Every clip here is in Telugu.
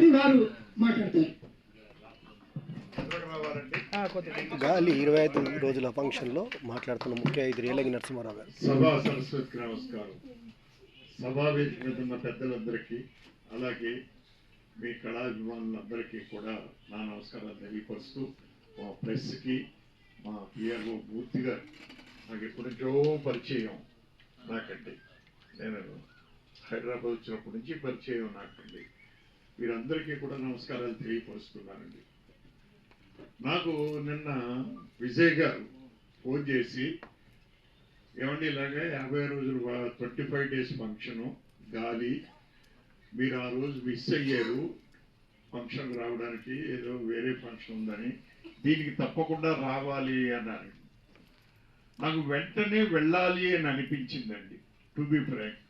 అది వారు మాట్లాడతారు. గాలి 25 రోజుల ఫంక్షన్లో మాట్లాడుతున్న ముఖ్య అతిథి రేలంగి నరసింహారావు గారు. సభా సరస్వతికి నమస్కారం. సభా వేదిక మీద ఉన్న పెద్దలందరికీ, అలాగే మీ కళాభిమానులందరికీ కూడా నా నమస్కారాలు తెలియపరుస్తూ, మా ప్రెస్కి, మా పిఆర్ఓ మూర్తి గారు నాకు ఎప్పటి నుంచో పరిచయం నాకండి. నేను హైదరాబాద్ వచ్చినప్పటి నుంచి పరిచయం నాకండి. వీరందరికీ కూడా నమస్కారాలు తెలియపరుస్తున్నానండి. నాకు నిన్న విజయ్ గారు ఫోన్ చేసి, ఏమండి ఇలాగే 50 రోజులు 25 డేస్ ఫంక్షను గాలి, మీరు ఆ రోజు మిస్ అయ్యారు ఫంక్షన్ రావడానికి, ఏదో వేరే ఫంక్షన్ ఉందని, దీనికి తప్పకుండా రావాలి అన్నారు. నాకు వెంటనే వెళ్ళాలి అని అనిపించిందండి. టు బి ఫ్రాంక్,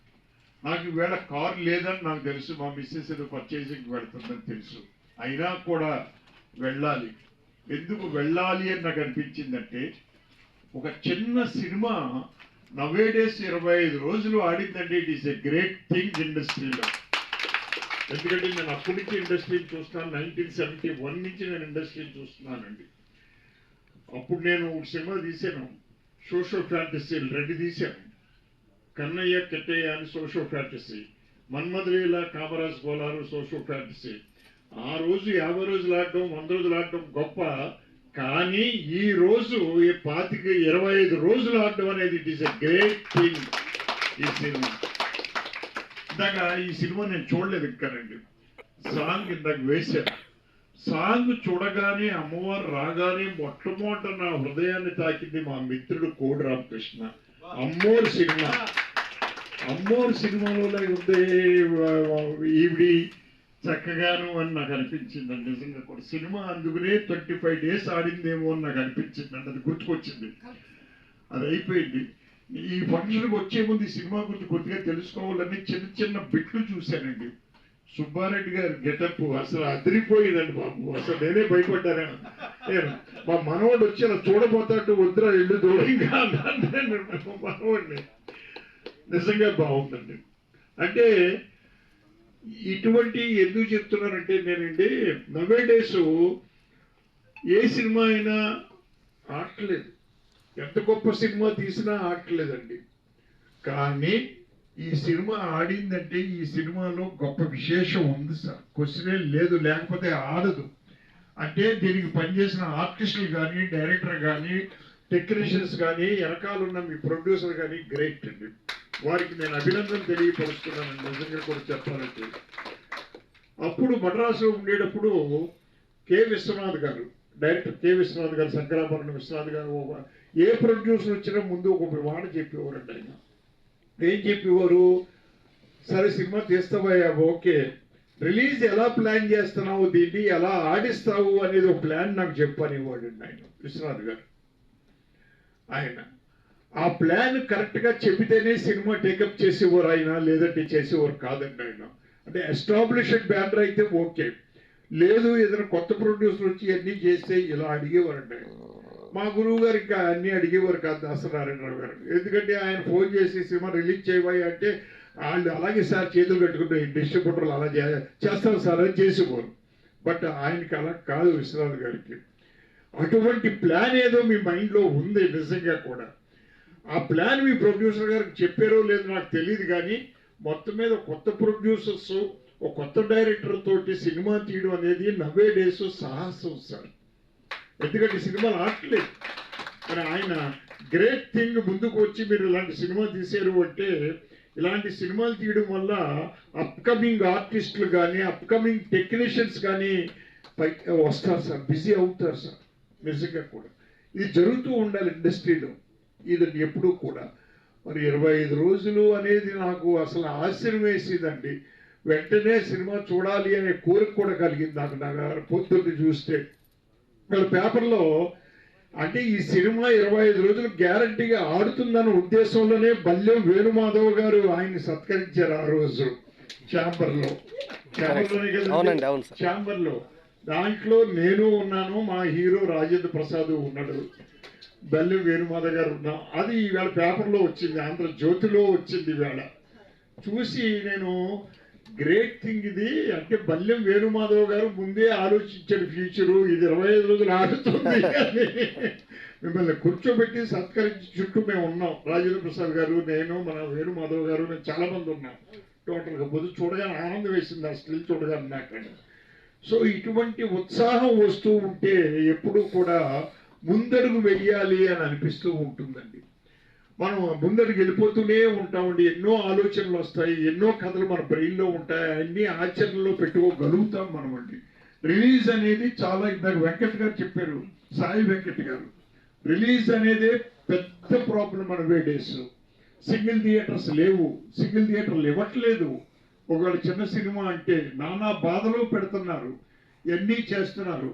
నాకు ఈవేళ కారు లేదని నాకు తెలుసు, మా మిస్సెస్ ఏదో పర్చేసింగ్కి వెళ్తుందని తెలుసు, అయినా కూడా వెళ్ళాలి. ఎందుకు వెళ్ళాలి అని నాకు అనిపించిందంటే, ఒక చిన్న సినిమా నవే డేస్ 25 రోజులు ఆడిందంటే it is a great thing ఇండస్ట్రీలో. ఎందుకంటే నేను అప్పటి నుంచి ఇండస్ట్రీని చూస్తున్నాను. 1971 నుంచి నేను ఇండస్ట్రీని చూస్తున్నానండి. అప్పుడు నేను ఒక సినిమా తీశాను, సోషో ఫ్యాంటసీ 2 తీశాను. కన్నయ్య కెట్టయ్య అని సోషో ఫ్యాంటసీ, మన్మధులీల కామరాజ్ గోలారు సోషో ఫ్యాంటసీ. ఆ రోజు 50 రోజులు ఆడటం, 100 రోజులు ఆడటం గొప్ప, కానీ ఈ రోజు 25 రోజులు ఆడటం అనేది it is a great thing. ఈ సినిమా ఇందాక ఈ సినిమా నేను చూడలేదు ఇంకానండి. సాంగ్ ఇందాక వేశాను. సాంగ్ చూడగానే, అమ్మవారు రాగానే మొట్టమొదట నా హృదయాన్ని తాకింది మా మిత్రుడు కోడి రామకృష్ణ. అమ్మోరు సినిమా, అమ్మోరు సినిమాలో ఉంది ఈవిడి చక్కగాను అని నాకు అనిపించిందండి. నిజంగా కూడా సినిమా అందుకునే 25 డేస్ ఆడిందేమో అని నాకు అనిపించిందండి. అది గుర్తుకొచ్చింది, అది అయిపోయింది. ఈ ఫంక్షన్కి వచ్చే ముందు ఈ సినిమా గురించి కొద్దిగా తెలుసుకోవాలని చిన్న చిన్న బిట్లు చూశానండి. సుబ్బారెడ్డి గారి గెటప్ అసలు అదిరిపోయిందండి బాబు. అసలు నేనే భయపడ్డాను. మా మనవాడు వచ్చి అలా చూడబోతాడు, వద్దురా ఇల్లు దూరంగా మనవాడిని. నిజంగా బాగుందండి. అంటే ఇటువంటి ఎందుకు చెప్తున్నానంటే, నేనండి నవే డేస్ ఏ సినిమా అయినా ఆడలేదు, ఎంత గొప్ప సినిమా తీసినా ఆడలేదండి. కానీ ఈ సినిమా ఆడిందంటే ఈ సినిమాలో గొప్ప విశేషం ఉంది సార్, క్వశ్చనే లేదు, లేకపోతే ఆడదు. అంటే దీనికి పనిచేసిన ఆర్టిస్టులు కానీ, డైరెక్టర్ కానీ, టెక్నీషియన్స్ కానీ, వెనకాలన్న మీ ప్రొడ్యూసర్ కానీ గ్రేట్ అండి. వారికి నేను అభినందన తెలియపరుస్తున్నానండి. నిజంగా కూడా చెప్పాలంటే, అప్పుడు మద్రాసులో ఉండేటప్పుడు కె విశ్వనాథ్ గారు, డైరెక్టర్ కె విశ్వనాథ్ గారు, శంకరాభరణం విశ్వనాథ్ గారు, ఏ ప్రొడ్యూసర్ వచ్చినా ముందు ఒక మాట చెప్పేవారండి. ఆయన ఏం చెప్పేవారు, సరే సినిమా తీస్తావయ్యా, ఓకే, రిలీజ్ ఎలా ప్లాన్ చేస్తున్నావు, దీన్ని ఎలా ఆడిస్తావు అనేది ఒక ప్లాన్ నాకు చెప్పనివ్వండి ఆయన విశ్వనాథ్ గారు. ఆయన ఆ ప్లాన్ కరెక్ట్గా చెబితేనే సినిమా టేకప్ చేసేవారు ఆయన, లేదంటే చేసేవారు కాదండి ఆయన. అంటే ఎస్టాబ్లిష్డ్ బ్యానర్ అయితే ఓకే, లేదు ఏదైనా కొత్త ప్రొడ్యూసర్ వచ్చి అన్నీ చేస్తే ఇలా అడిగేవారండి ఆయన. మా గురువు గారు ఇంకా అన్నీ అడిగేవారు కాదు, దాసనారాయణరావు గారు. ఎందుకంటే ఆయన ఫోన్ చేసి సినిమా రిలీజ్ చేయబోయి అంటే వాళ్ళు అలాగే సార్ చేతులు కట్టుకుంటే డిస్ట్రిబ్యూటర్లు అలా చేస్తారు సార్ అని చేసేవారు. బట్ ఆయనకి అలా కాదు విశ్వనాథ్ గారికి. అటువంటి ప్లాన్ ఏదో మీ మైండ్లో ఉంది నిజంగా కూడా. ఆ ప్లాన్ మీ ప్రొడ్యూసర్ గారికి చెప్పారో లేదో నాకు తెలియదు, కానీ మొత్తం మీద కొత్త ప్రొడ్యూసర్స్, ఒక కొత్త డైరెక్టర్ తోటి సినిమా తీయడం అనేది నవే డేస్ సాహసం సార్. ఎందుకంటే సినిమాలు ఆడలేదు, కానీ ఆయన గ్రేట్ థింగ్ ముందుకు వచ్చి మీరు ఇలాంటి సినిమా తీసారు అంటే, ఇలాంటి సినిమాలు తీయడం వల్ల అప్కమింగ్ ఆర్టిస్టులు కానీ, అప్కమింగ్ టెక్నీషియన్స్ కానీ వస్తారు సార్, బిజీ అవుతారు సార్. నిజంగా కూడా ఇది జరుగుతూ ఉండాలి ఇండస్ట్రీలో, ఇది ఎప్పుడూ కూడా. మరి 25 రోజులు అనేది నాకు అసలు ఆశ్చర్యం వేసిందండి. వెంటనే సినిమా చూడాలి అనే కోరిక కూడా కలిగింది నాకు. పొద్దున్న చూస్తే వాళ్ళ పేపర్లో అంటే ఈ సినిమా 25 రోజులు గ్యారంటీగా ఆడుతుందన్న ఉద్దేశంలోనే బల్లెం వేణుమాధవ్ గారు ఆయన్ని సత్కరించారు ఆ రోజు ఛాంబర్లో. ఛాంబర్లో దాంట్లో నేను ఉన్నాను, మా హీరో రాజేంద్ర ప్రసాద్ ఉన్నాడు, బల్లెం వేణుమాధవ్ గారు ఉన్నాం. అది ఈవేళ పేపర్లో వచ్చింది, ఆంధ్రజ్యోతిలో వచ్చింది ఈవేళ. చూసి నేను గ్రేట్ థింగ్ ఇది. అంటే బల్యం వేణుమాధవ్ గారు ముందే ఆలోచించాడు ఫ్యూచరు, ఇది 25 రోజులు ఆడుతుంది అని. మిమ్మల్ని కూర్చోబెట్టి సత్కరించి చుట్టూ మేము ఉన్నాం. రాజేంద్ర ప్రసాద్ గారు, నేను, మన వేణుమాధవ్ గారు, నేను చాలా మంది ఉన్నాం టోటల్గా. పొద్దు చూడగానే ఆనందం వేసింది ఆ స్టిల్ చూడగానే నాకు. సో ఇటువంటి ఉత్సాహం వస్తూ ఉంటే ఎప్పుడూ కూడా ముందడుగు వెయ్యాలి అని అనిపిస్తూ ఉంటుందండి. మనం ముందడుగు వెళ్ళిపోతూనే ఉంటామండి. ఎన్నో ఆలోచనలు వస్తాయి, ఎన్నో కథలు మన బ్రెయిన్లో ఉంటాయి, అన్ని ఆచరణలో పెట్టుకోగలుగుతాం మనం అండి. రిలీజ్ అనేది చాలా, ఇందాక వెంకట్ గారు చెప్పారు, సాయి వెంకట్ గారు, రిలీజ్ అనేదే పెద్ద ప్రాబ్లం మన డేస్. సింగిల్ థియేటర్స్ లేవు, సింగిల్ థియేటర్లు ఇవ్వట్లేదు. ఒకవేళ చిన్న సినిమా అంటే నానా బాధలు పెడుతున్నారు, ఇవన్నీ చేస్తున్నారు.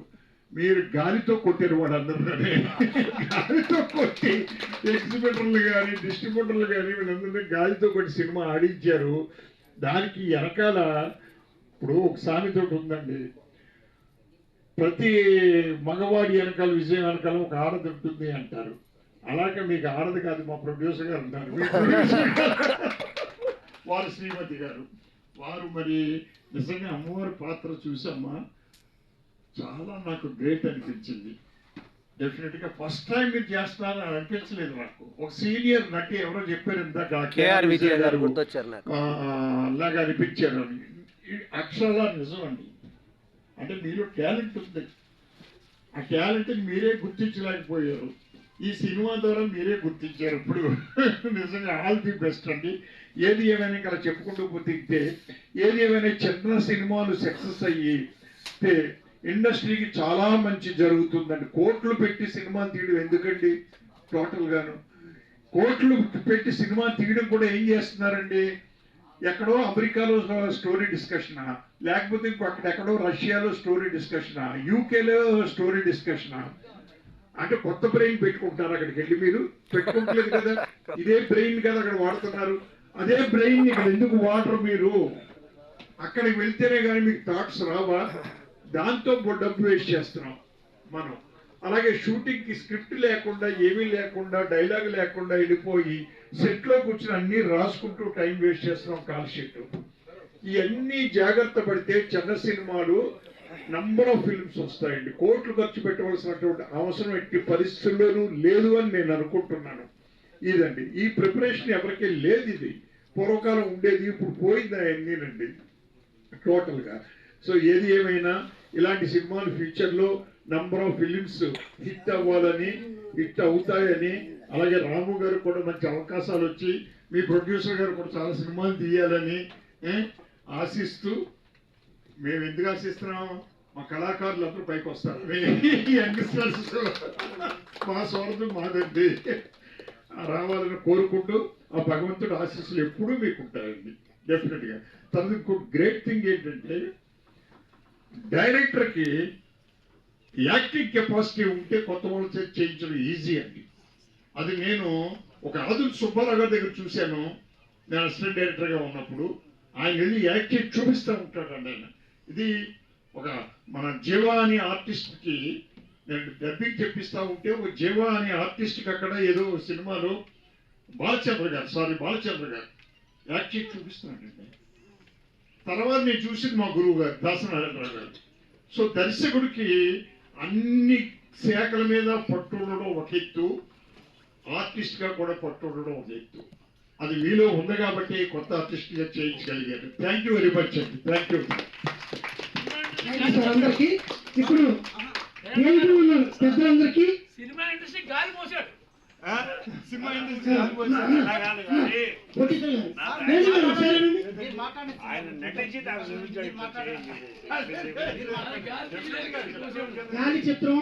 మీరు గాలితో కొట్టారు వాళ్ళందరూ, గాలితో కొట్టి ఎగ్జిబిటర్లు కానీ డిస్ట్రిబ్యూటర్లు కానీ వీళ్ళందరినీ గాలితో కొట్టి సినిమా ఆడించారు. దానికి వెనకాల ఇప్పుడు ఒక సామెత ఉందండి, ప్రతి మగవాడి వెనకాల విజయం వెనకాల ఒక ఆడది ఉంటుంది అంటారు. అలాగే మీకు ఆడది కాదు, మా ప్రొడ్యూసర్ గారు ఉంటారు, వారు శ్రీమతి గారు. వారు మరి నిజంగా అమ్మవారి పాత్ర చూసమ్మా చాలా నాకు గ్రేట్ అనిపించింది. డెఫినెట్గా ఫస్ట్ టైం మీరు చేస్తున్నారని అనిపించలేదు నాకు. ఒక సీనియర్ నటి ఎవరో చెప్పారు ఇందాక, అలాగా అనిపించారు అని. అక్షరాలా నిజం అండి. అంటే మీలో టాలెంట్ ఉంది, ఆ టాలెంట్ని మీరే గుర్తించలేకపోయారు. ఈ సినిమా ద్వారా మీరే గుర్తించారు ఇప్పుడు. నిజంగా ఆల్ ది బెస్ట్ అండి. ఏది ఏమైనా ఇక్కడ చెప్పుకుంటూ పోతే, ఏది ఏమైనా చిన్న సినిమాలు సక్సెస్ అయ్యి ఇండస్ట్రీకి చాలా మంచి జరుగుతుందండి. కోట్లు పెట్టి సినిమా తీయడం ఎందుకండి? టోటల్గాను కోట్లు పెట్టి సినిమా తీయడం కూడా ఏం చేస్తున్నారండి? ఎక్కడో అమెరికాలో స్టోరీ డిస్కషనా, లేకపోతే అక్కడెక్కడో రష్యాలో స్టోరీ బ్రిటనా, యూకేలో స్టోరీ డిస్కషనా. అంటే కొత్త బ్రెయిన్ పెట్టుకుంటారు అక్కడికి వెళ్ళి, మీరు పెట్టుకోవట్లేదు కదా, ఇదే బ్రెయిన్ కదా అక్కడ వాడుతున్నారు. అదే బ్రెయిన్ ఇక్కడ ఎందుకు వాడరు మీరు? అక్కడికి వెళ్తేనే కానీ మీకు థాట్స్ రావా? దాంతో డబ్బు వేస్ట్ చేస్తున్నాం మనం. అలాగే షూటింగ్కి స్క్రిప్ట్ లేకుండా, ఏమీ లేకుండా, డైలాగ్ లేకుండా వెళ్ళిపోయి సెట్లో కూర్చొని అన్నీ రాసుకుంటూ టైం వేస్ట్ చేస్తున్నాం, కాల్ షీట్. ఇవన్నీ జాగ్రత్త పడితే చిన్న సినిమాలు నంబర్ ఆఫ్ ఫిల్మ్స్ వస్తాయండి. కోట్లు ఖర్చు పెట్టవలసినటువంటి అవసరం ఎట్టి పరిస్థితుల్లోనూ లేదు అని నేను అనుకుంటున్నాను. ఇదండి ఈ ప్రిపరేషన్ ఎవరికీ లేదు. ఇది పూర్వకాలం ఉండేది, ఇప్పుడు పోయింది అవన్నీనండి టోటల్గా. సో ఏది ఏమైనా ఇలాంటి సినిమాలు ఫ్యూచర్లో నంబర్ ఆఫ్ ఫిలిమ్స్ హిట్ అవ్వాలని, హిట్ అవుతాయని, అలాగే రాము గారు కూడా మంచి అవకాశాలు వచ్చి మీ ప్రొడ్యూసర్ గారు కూడా చాలా సినిమాలు తీయాలని ఆశిస్తూ, మేము ఎందుకు ఆశిస్తున్నాం? మా కళాకారులు అందరూ పైకి వస్తారు, యంగ్స్టర్స్ మా స్వార్థం మాదండి రావాలని కోరుకుంటూ, ఆ భగవంతుడు ఆశీస్సులు ఎప్పుడూ మీకు ఉంటాయండి డెఫినెట్గా. తర్వాత ఇంకో గ్రేట్ థింగ్ ఏంటంటే, డైరెక్టర్కి యాక్టింగ్ కెపాసిటీ ఉంటే కొత్త వాళ్ళు చేయించడం ఈజీ అండి. అది నేను ఒక ఆదుల్ సుబ్బారావు గారి దగ్గర చూశాను, నేను అసిస్టెంట్ డైరెక్టర్గా ఉన్నప్పుడు. ఆయన వెళ్ళి యాక్టింగ్ చూపిస్తూ ఉంటాడండి ఆయన. ఇది ఒక మన జీవా అనే ఆర్టిస్ట్కి నేను డబ్బింగ్ చెప్పిస్తూ ఉంటే, ఒక జీవా అనే ఆర్టిస్ట్కి అక్కడ ఏదో సినిమాలో బాలచంద్ర గారు యాక్టింగ్ చూపిస్తున్నాడండి. తర్వాత నేను చూసింది మా గురువు గారు దాసనారాయణరావు గారు. సో దర్శకుడికి అన్ని శాఖల మీద పట్టు ఉండడం ఒక ఎత్తు, ఆర్టిస్ట్గా కూడా పట్టు ఉండడం ఒక ఎత్తు. అది మీలో ఉంది కాబట్టి కొత్త ఆర్టిస్ట్గా చేయించగలిగారు. థ్యాంక్ యూ వెరీ మచ్ అండి. థ్యాంక్ యూ అందరికీ. ఇప్పుడు పెద్దలందరికీ సినిమా ఇండస్ట్రీ గాలి పోసాడు. సినిమా ఇండస్ట్రీ ఆయన నటించి గాలి చిత్రం